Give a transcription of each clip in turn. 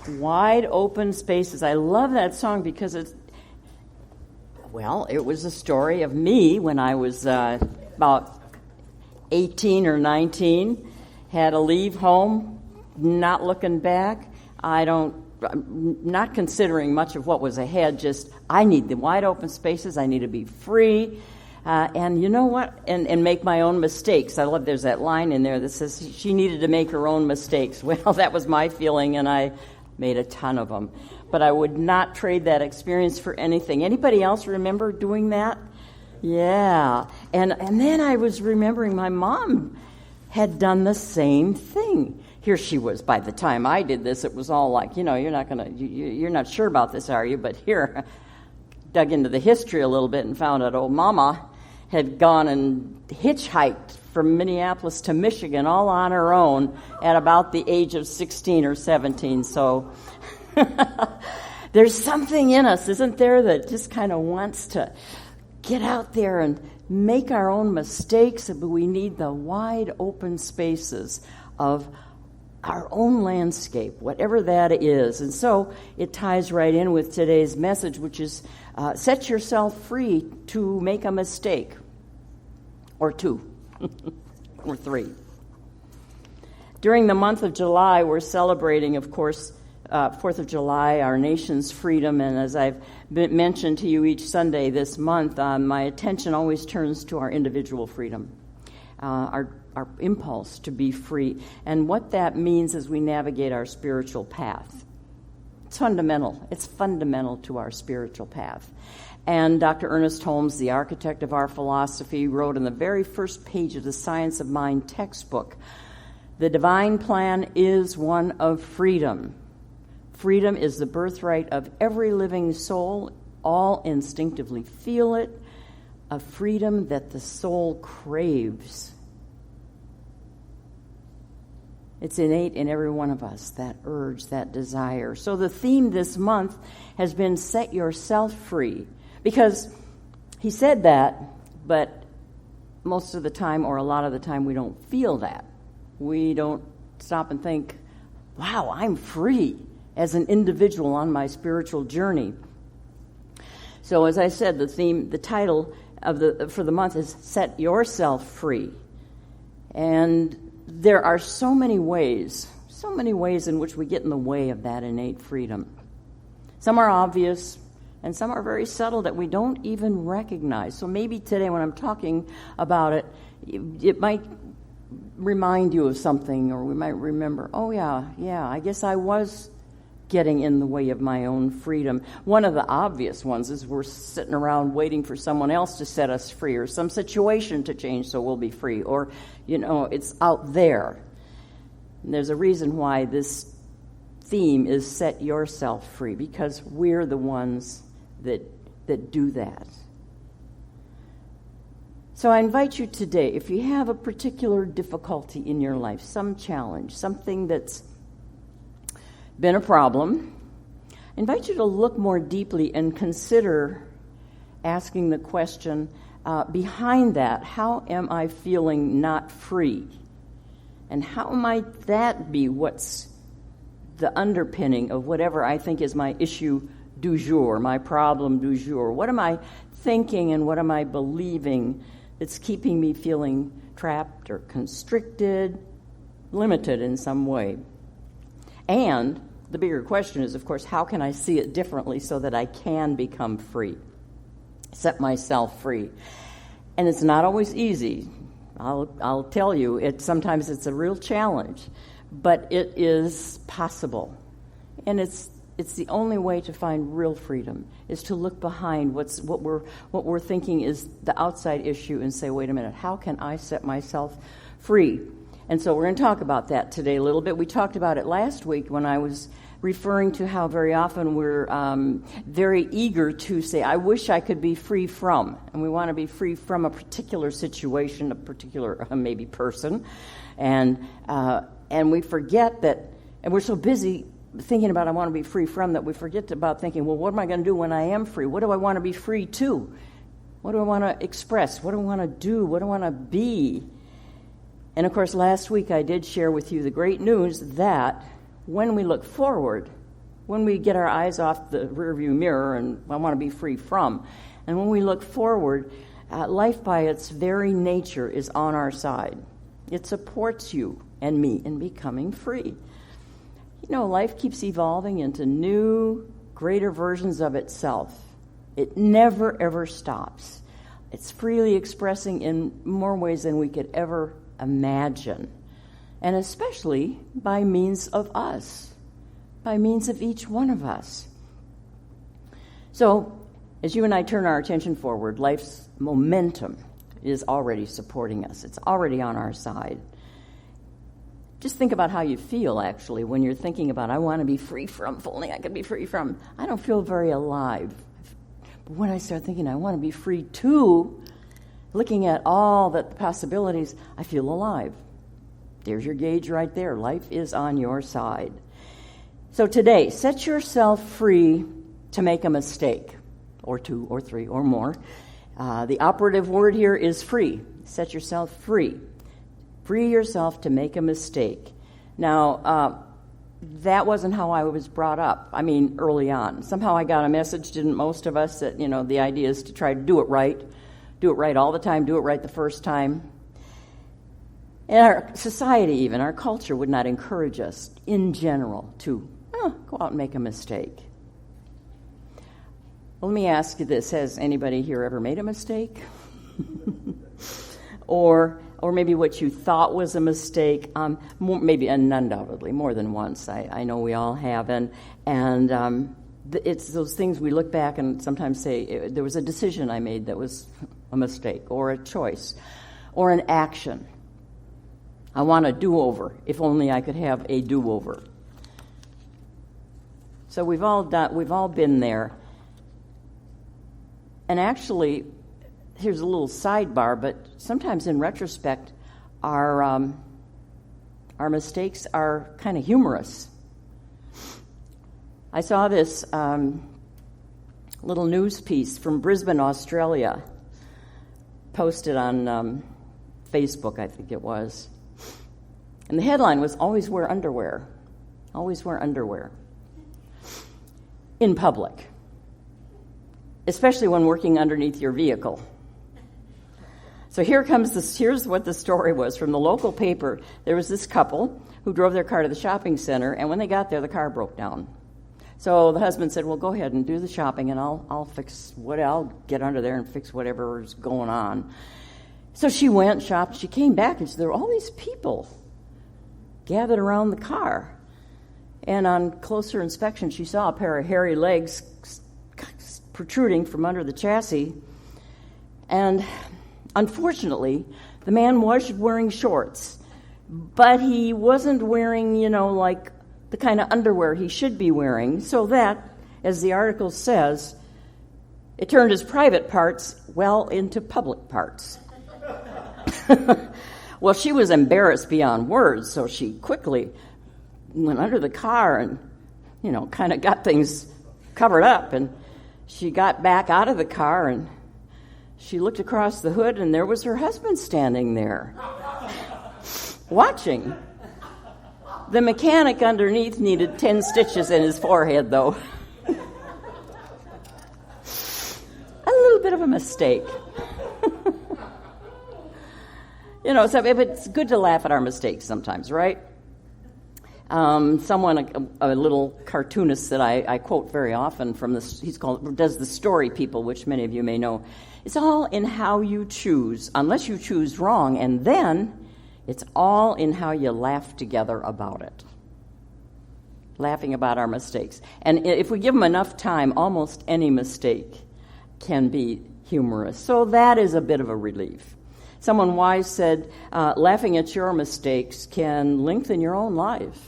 Wide Open Spaces. I love that song because it was a story of me when I was about 18 or 19. Had to leave home, not looking back. I'm not considering much of what was ahead, just I need the wide open spaces. I need to be free. And you know what? And make my own mistakes. I love there's that line in there that says she needed to make her own mistakes. Well, that was my feeling, and I made a ton of them. But I would not trade that experience for anything. Anybody else remember doing that? Yeah. And then I was remembering my mom had done the same thing. Here she was. By the time I did this, it was all like, you're not sure about this, are you? But here, dug into the history a little bit and found out old Mama had gone and hitchhiked from Minneapolis to Michigan all on her own at about the age of 16 or 17. So there's something in us, isn't there, that just kind of wants to get out there and make our own mistakes, but we need the wide open spaces of our own landscape, whatever that is. And so it ties right in with today's message, which is set yourself free to make a mistake, or two, or three. During the month of July, we're celebrating, of course, 4th of July, our nation's freedom, and as I've mentioned to you each Sunday this month, my attention always turns to our individual freedom, our impulse to be free, and what that means as we navigate our spiritual path. It's fundamental. It's fundamental to our spiritual path. And Dr. Ernest Holmes, the architect of our philosophy, wrote in the very first page of the Science of Mind textbook, the divine plan is one of freedom. Freedom is the birthright of every living soul. All instinctively feel it, a freedom that the soul craves. It's innate in every one of us, that urge, that desire. So the theme this month has been set yourself free. Because he said that, but most of the time, or a lot of the time, we don't feel that. We don't stop and think, wow, I'm free as an individual on my spiritual journey. So as I said, the title for the month is Set Yourself Free. And there are so many ways in which we get in the way of that innate freedom. Some are obvious, and some are very subtle that we don't even recognize. So maybe today when I'm talking about it, it might remind you of something, or we might remember, oh yeah, I guess I was getting in the way of my own freedom. One of the obvious ones is we're sitting around waiting for someone else to set us free, or some situation to change so we'll be free, or, it's out there. And there's a reason why this theme is set yourself free, because we're the ones that do that. So I invite you today, if you have a particular difficulty in your life, some challenge, something that's been a problem, I invite you to look more deeply and consider asking the question, behind that, how am I feeling not free? And how might that be what's the underpinning of whatever I think is my issue du jour, my problem du jour? What am I thinking and what am I believing that's keeping me feeling trapped or constricted, limited in some way? And the bigger question is, of course, how can I see it differently so that I can become free, set myself free? And it's not always easy. I'll tell you, sometimes it's a real challenge, but it is possible. And it's the only way to find real freedom is to look behind what we're thinking is the outside issue and say, wait a minute, how can I set myself free? And so we're going to talk about that today a little bit. We talked about it last week when I was referring to how very often we're very eager to say, I wish I could be free from. And we want to be free from a particular situation, a particular maybe person. And we forget that, and we're so busy thinking about I want to be free from that we forget about thinking, well, what am I going to do when I am free? What do I want to be free to? What do I want to express? What do I want to do? What do I want to be? And of course, last week I did share with you the great news that when we look forward, when we get our eyes off the rearview mirror and I want to be free from. And when we look forward, life by its very nature is on our side. It supports you and me in becoming free. You know, life keeps evolving into new, greater versions of itself. It never, ever stops. It's freely expressing in more ways than we could ever imagine, and especially by means of us, by means of each one of us. So, as you and I turn our attention forward, life's momentum is already supporting us. It's already on our side. Just think about how you feel, actually, when you're thinking about, I want to be free from, if only I could be free from. I don't feel very alive. But when I start thinking, I want to be free too, looking at all the possibilities, I feel alive. There's your gauge right there. Life is on your side. So today, set yourself free to make a mistake, or two, or three, or more. The operative word here is free. Set yourself free. Free yourself to make a mistake. Now, that wasn't how I was brought up. I mean, early on. Somehow I got a message, didn't most of us, that, the idea is to try to do it right. Do it right all the time. Do it right the first time. And our society, even, our culture would not encourage us, in general, to go out and make a mistake. Well, let me ask you this. Has anybody here ever made a mistake? or maybe what you thought was a mistake, maybe, and undoubtedly, more than once. I know we all have. And it's those things we look back and sometimes say, there was a decision I made that was a mistake, or a choice, or an action. I want a do-over. If only I could have a do-over. So we've all been there. And actually, here's a little sidebar, but sometimes in retrospect, our mistakes are kind of humorous. I saw this little news piece from Brisbane, Australia, posted on Facebook, I think it was. And the headline was, "Always wear underwear. Always wear underwear." In public. Especially when working underneath your vehicle. So here's what the story was from the local paper. There was this couple who drove their car to the shopping center, and when they got there, the car broke down. So the husband said, "Well, go ahead and do the shopping, and I'll get under there and fix whatever's going on." So she went, shopped, she came back, and there were all these people gathered around the car. And on closer inspection, she saw a pair of hairy legs protruding from under the chassis. And unfortunately, the man was wearing shorts, but he wasn't wearing, like the kind of underwear he should be wearing, so that, as the article says, it turned his private parts well into public parts. Well, she was embarrassed beyond words, so she quickly went under the car and, kind of got things covered up. And she got back out of the car and she looked across the hood, and there was her husband standing there, watching. The mechanic underneath needed 10 stitches in his forehead, though. A little bit of a mistake. So it's good to laugh at our mistakes sometimes, right? Someone, a little cartoonist that I quote very often from this, does the Story People, which many of you may know. It's all in how you choose, unless you choose wrong, and then it's all in how you laugh together about it. Laughing about our mistakes. And if we give them enough time, almost any mistake can be humorous. So that is a bit of a relief. Someone wise said, laughing at your mistakes can lengthen your own life,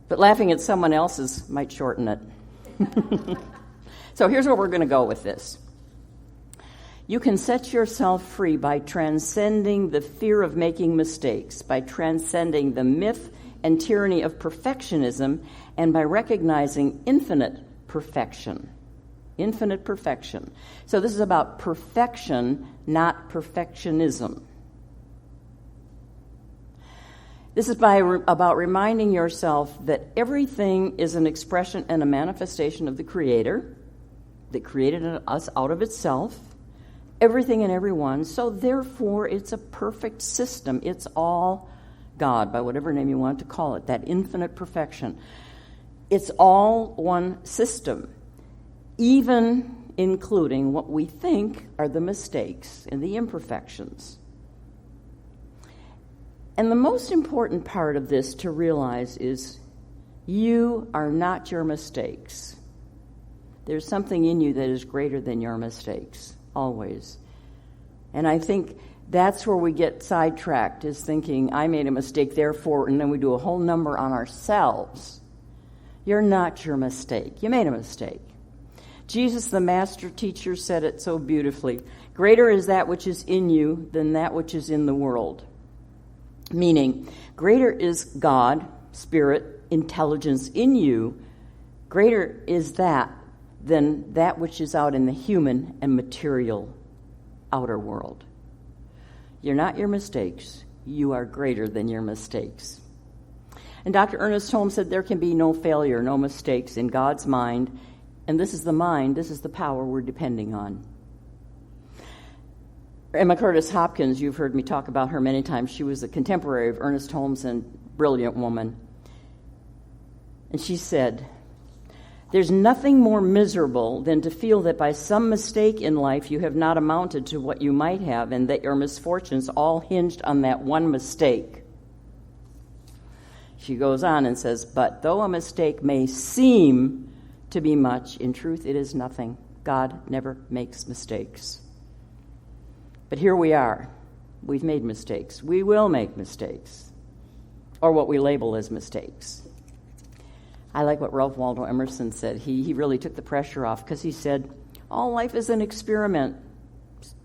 but laughing at someone else's might shorten it. So here's where we're going to go with this. You can set yourself free by transcending the fear of making mistakes, by transcending the myth and tyranny of perfectionism, and by recognizing infinite perfection. Infinite perfection. So this is about perfection, not perfectionism. This is about reminding yourself that everything is an expression and a manifestation of the Creator that created us out of itself, everything and everyone, so therefore it's a perfect system. It's all God, by whatever name you want to call it, that infinite perfection. It's all one system, even including what we think are the mistakes and the imperfections. And the most important part of this to realize is you are not your mistakes. There's something in you that is greater than your mistakes, always. And I think that's where we get sidetracked, is thinking, I made a mistake, therefore, and then we do a whole number on ourselves. You're not your mistake. You made a mistake. Jesus, the master teacher, said it so beautifully. Greater is that which is in you than that which is in the world. Meaning, greater is God, Spirit, intelligence in you. Greater is that than that which is out in the human and material outer world. You're not your mistakes. You are greater than your mistakes. And Dr. Ernest Holmes said there can be no failure, no mistakes in God's mind. And this is the mind, this is the power we're depending on. Emma Curtis Hopkins, you've heard me talk about her many times. She was a contemporary of Ernest Holmes and brilliant woman. And she said, there's nothing more miserable than to feel that by some mistake in life you have not amounted to what you might have, and that your misfortunes all hinged on that one mistake. She goes on and says, but though a mistake may seem to be much, in truth it is nothing. God never makes mistakes. But here we are. We've made mistakes. We will make mistakes, or what we label as mistakes. I like what Ralph Waldo Emerson said. He really took the pressure off, because he said, all life is an experiment.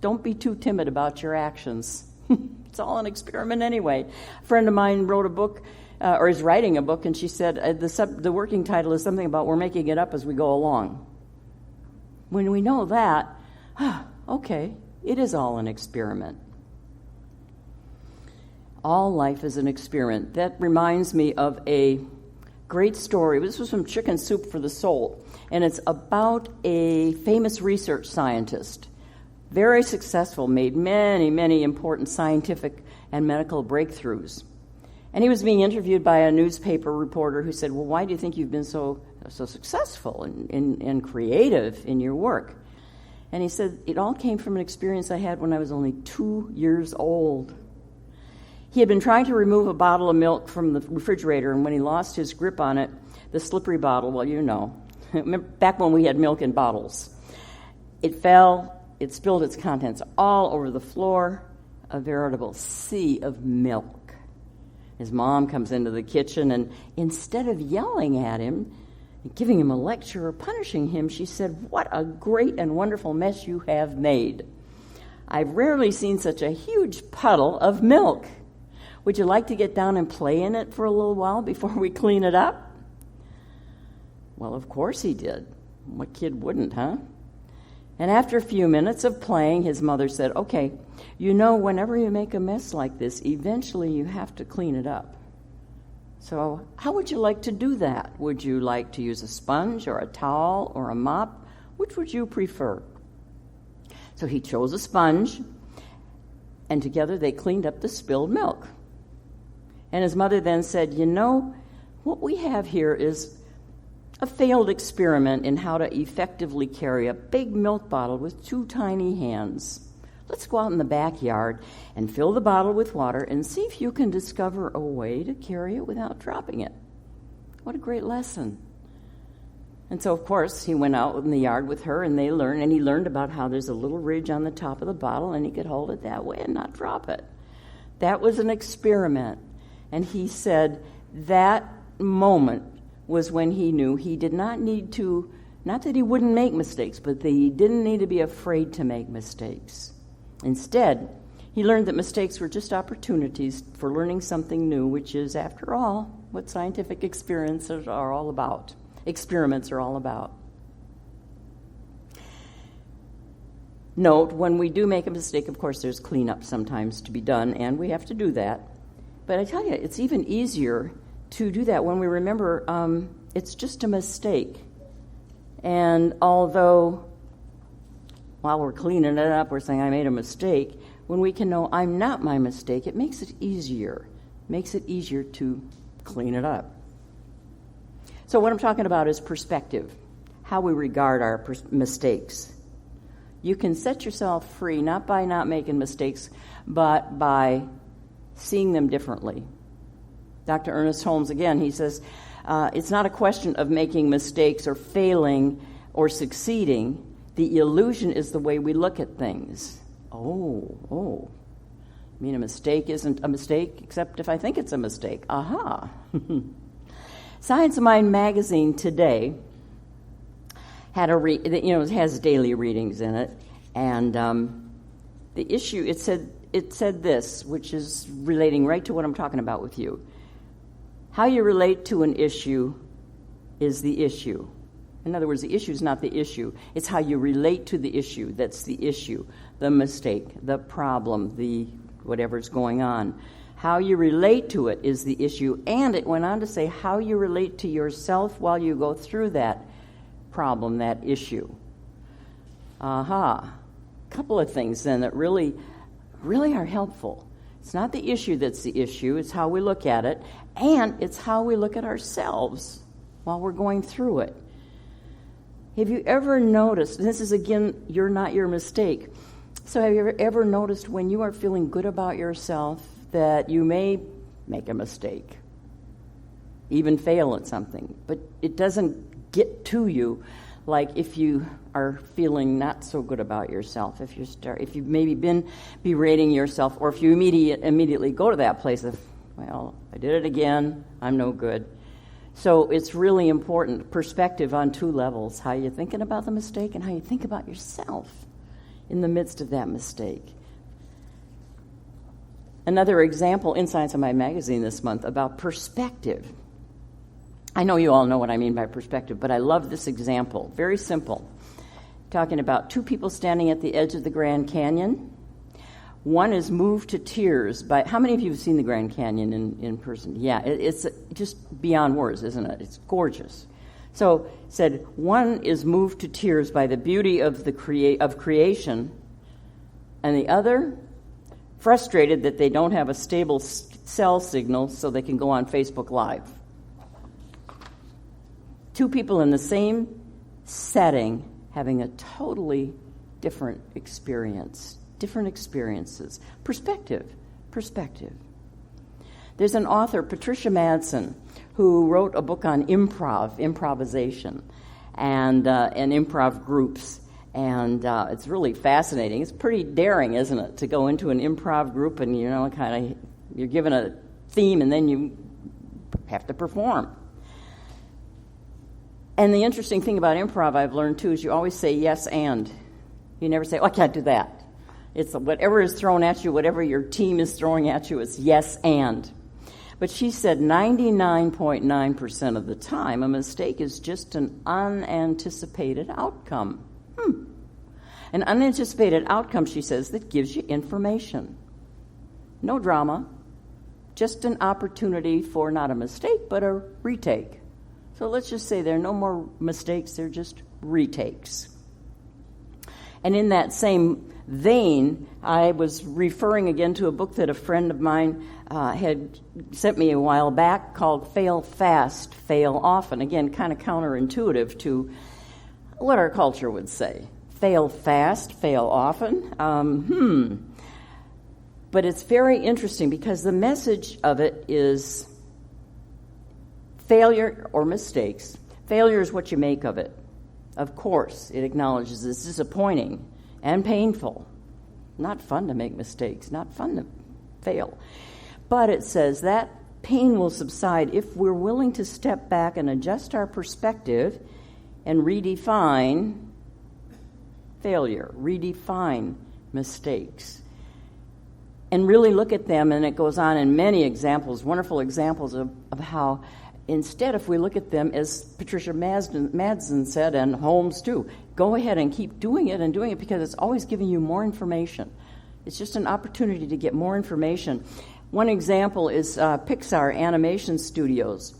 Don't be too timid about your actions. It's all an experiment anyway. A friend of mine wrote a book, or is writing a book, and she said the working title is something about we're making it up as we go along. When we know that, okay, it is all an experiment. All life is an experiment. That reminds me of a great story. This was from Chicken Soup for the Soul, and it's about a famous research scientist, very successful, made many, many important scientific and medical breakthroughs. And he was being interviewed by a newspaper reporter who said, well, why do you think you've been so successful and creative in your work? And he said, it all came from an experience I had when I was only 2 years old. He had been trying to remove a bottle of milk from the refrigerator, and when he lost his grip on it, the slippery bottle, well, you know, back when we had milk in bottles, it fell, it spilled its contents all over the floor, a veritable sea of milk. His mom comes into the kitchen, and instead of yelling at him, giving him a lecture or punishing him, she said, what a great and wonderful mess you have made. I've rarely seen such a huge puddle of milk. Would you like to get down and play in it for a little while before we clean it up? Well, of course he did. What kid wouldn't, huh? And after a few minutes of playing, his mother said, okay, you know, whenever you make a mess like this, eventually you have to clean it up. So how would you like to do that? Would you like to use a sponge or a towel or a mop? Which would you prefer? So he chose a sponge, and together they cleaned up the spilled milk. And his mother then said, you know, what we have here is a failed experiment in how to effectively carry a big milk bottle with 2 tiny hands. Let's go out in the backyard and fill the bottle with water and see if you can discover a way to carry it without dropping it. What a great lesson. And so, of course, he went out in the yard with her, and they learned, and he learned about how there's a little ridge on the top of the bottle, and he could hold it that way and not drop it. That was an experiment. And he said that moment was when he knew he did not need to, not that he wouldn't make mistakes, but that he didn't need to be afraid to make mistakes. Instead, he learned that mistakes were just opportunities for learning something new, which is, after all, what scientific experiences are all about. Experiments are all about. Note, when we do make a mistake, of course, there's cleanup sometimes to be done, and we have to do that. But I tell you, it's even easier to do that when we remember it's just a mistake. And although while we're cleaning it up, we're saying I made a mistake, when we can know I'm not my mistake, it makes it easier. Makes it easier to clean it up. So what I'm talking about is perspective, how we regard our mistakes. You can set yourself free, not by not making mistakes, but by seeing them differently. Dr. Ernest Holmes, again, he says, it's not a question of making mistakes or failing or succeeding. The illusion is the way we look at things. Oh. I mean, a mistake isn't a mistake except if I think it's a mistake. Aha. Science of Mind magazine today had it has daily readings in it, and the issue it said this, which is relating right to what I'm talking about with you. How you relate to an issue is the issue. In other words, the issue is not the issue. It's how you relate to the issue that's the issue, the mistake, the problem, the whatever's going on. How you relate to it is the issue. And it went on to say how you relate to yourself while you go through that problem, that issue. Aha. Couple of things then that really are helpful. It's not the issue that's the issue. It's how we look at it. And it's how we look at ourselves while we're going through it. Have you ever noticed, and this is again, you're not your mistake. So have you ever noticed when you are feeling good about yourself that you may make a mistake, even fail at something, but it doesn't get to you like if you are feeling not so good about yourself, if you've maybe been berating yourself, or if you immediately go to that place of, well, I did it again, I'm no good. So it's really important, perspective on two levels, how you're thinking about the mistake and how you think about yourself in the midst of that mistake. Another example in Science of Mind magazine this month about perspective. I know you all know what I mean by perspective, but I love this example. Very simple. Talking about two people standing at the edge of the Grand Canyon. One is moved to tears by... How many of you have seen the Grand Canyon in person? Yeah, it's just beyond words, isn't it? It's gorgeous. So it said, one is moved to tears by the beauty of creation, and the other frustrated that they don't have a stable cell signal so they can go on Facebook Live. Two people in the same setting having a totally different experience, different experiences. Perspective. There's an author, Patricia Madsen, who wrote a book on improvisation, and improv groups. And it's really fascinating. It's pretty daring, isn't it, to go into an improv group and, you're given a theme and then you have to perform. And the interesting thing about improv I've learned, too, is you always say yes and. You never say, I can't do that. It's whatever is thrown at you, whatever your team is throwing at you, it's yes and. But she said 99.9% of the time, a mistake is just an unanticipated outcome. An unanticipated outcome, she says, that gives you information. No drama, just an opportunity for not a mistake, but a retake. So let's just say there are no more mistakes, they're just retakes. And in that same vein, I was referring again to a book that a friend of mine had sent me a while back called Fail Fast, Fail Often. Again, kind of counterintuitive to what our culture would say. Fail fast, fail often. But it's very interesting because the message of it is failure or mistakes. Failure is what you make of it. Of course, it acknowledges it's disappointing and painful. Not fun to make mistakes, not fun to fail. But it says that pain will subside if we're willing to step back and adjust our perspective and redefine failure, redefine mistakes, and really look at them. And it goes on in many examples, wonderful examples of how instead, if we look at them, as Patricia Madsen said, and Holmes too, go ahead and keep doing it because it's always giving you more information. It's just an opportunity to get more information. One example is Pixar Animation Studios.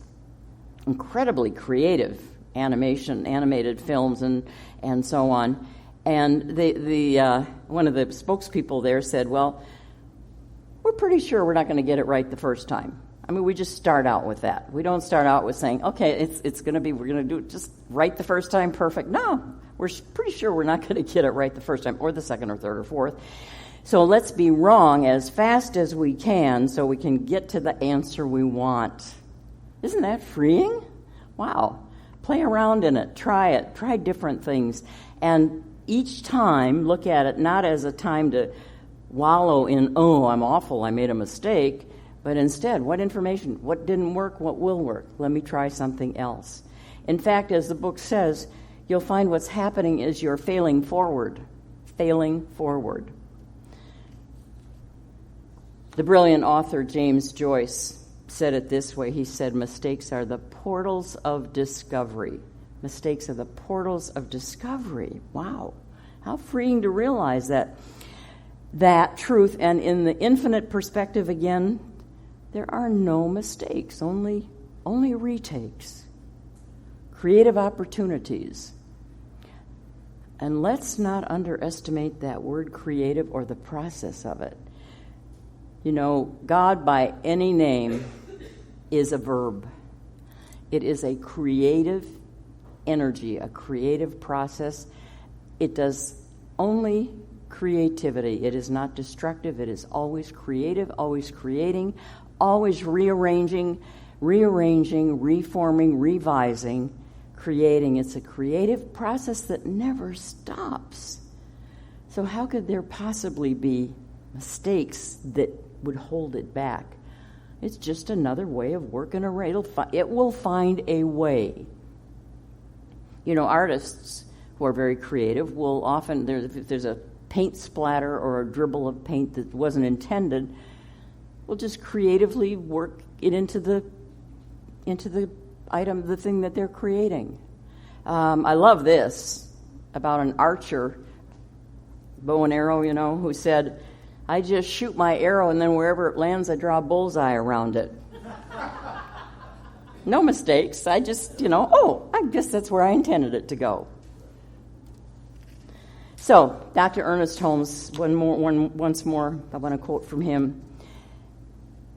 Incredibly creative animated films and so on. And the one of the spokespeople there said, well, we're pretty sure we're not going to get it right the first time. I mean, we just start out with that. We don't start out with saying, okay, we're going to do it just right the first time, perfect. No, we're pretty sure we're not going to get it right the first time, or the second or third or fourth. So let's be wrong as fast as we can so we can get to the answer we want. Isn't that freeing? Wow. Play around in it. Try different things. And each time, look at it not as a time to wallow in, oh, I'm awful, I made a mistake, but instead, what information, what didn't work, what will work? Let me try something else. In fact, as the book says, you'll find what's happening is you're failing forward. Failing forward. The brilliant author James Joyce said it this way. He said, mistakes are the portals of discovery. Mistakes are the portals of discovery. Wow. How freeing to realize that truth. And in the infinite perspective again, there are no mistakes, only retakes, creative opportunities. And let's not underestimate that word creative or the process of it. You know, God by any name is a verb. It is a creative energy, a creative process. It does only creativity. It is not destructive. It is always creative, always creating, always rearranging, reforming, revising, creating. It's a creative process that never stops. So how could there possibly be mistakes that would hold it back? It's just another way of working around. It will find a way. You know, artists who are very creative will often, if there's a paint splatter or a dribble of paint that wasn't intended, will just creatively work it into the item, the thing that they're creating. I love this about an archer, bow and arrow, you know, who said, I just shoot my arrow and then wherever it lands, I draw a bullseye around it. No mistakes. I just, I guess that's where I intended it to go. So, Dr. Ernest Holmes, once more, I want to quote from him,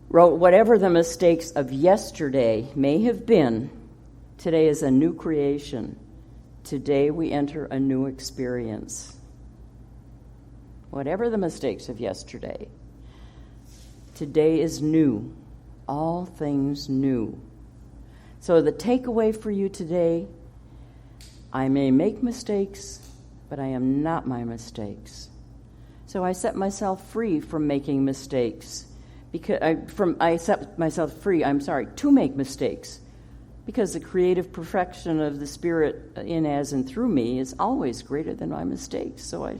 wrote, whatever the mistakes of yesterday may have been, today is a new creation. Today we enter a new experience. Whatever the mistakes of yesterday, today is new. All things new. So the takeaway for you today, I may make mistakes, but I am not my mistakes. So I set myself free from making mistakes. I set myself free, to make mistakes. Because the creative perfection of the Spirit in, as, and through me is always greater than my mistakes. So I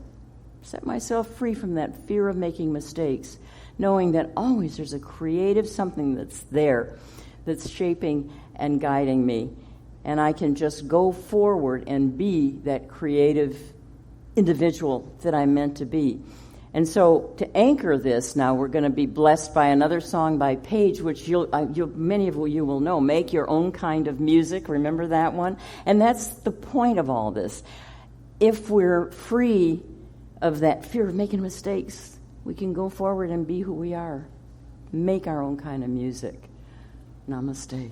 set myself free from that fear of making mistakes, knowing that always there's a creative something that's there, that's shaping and guiding me. And I can just go forward and be that creative individual that I'm meant to be. And so to anchor this now, we're going to be blessed by another song by Paige, which many of you will know, Make Your Own Kind of Music. Remember that one? And that's the point of all this. If we're free of that fear of making mistakes, we can go forward and be who we are. Make our own kind of music. Namaste.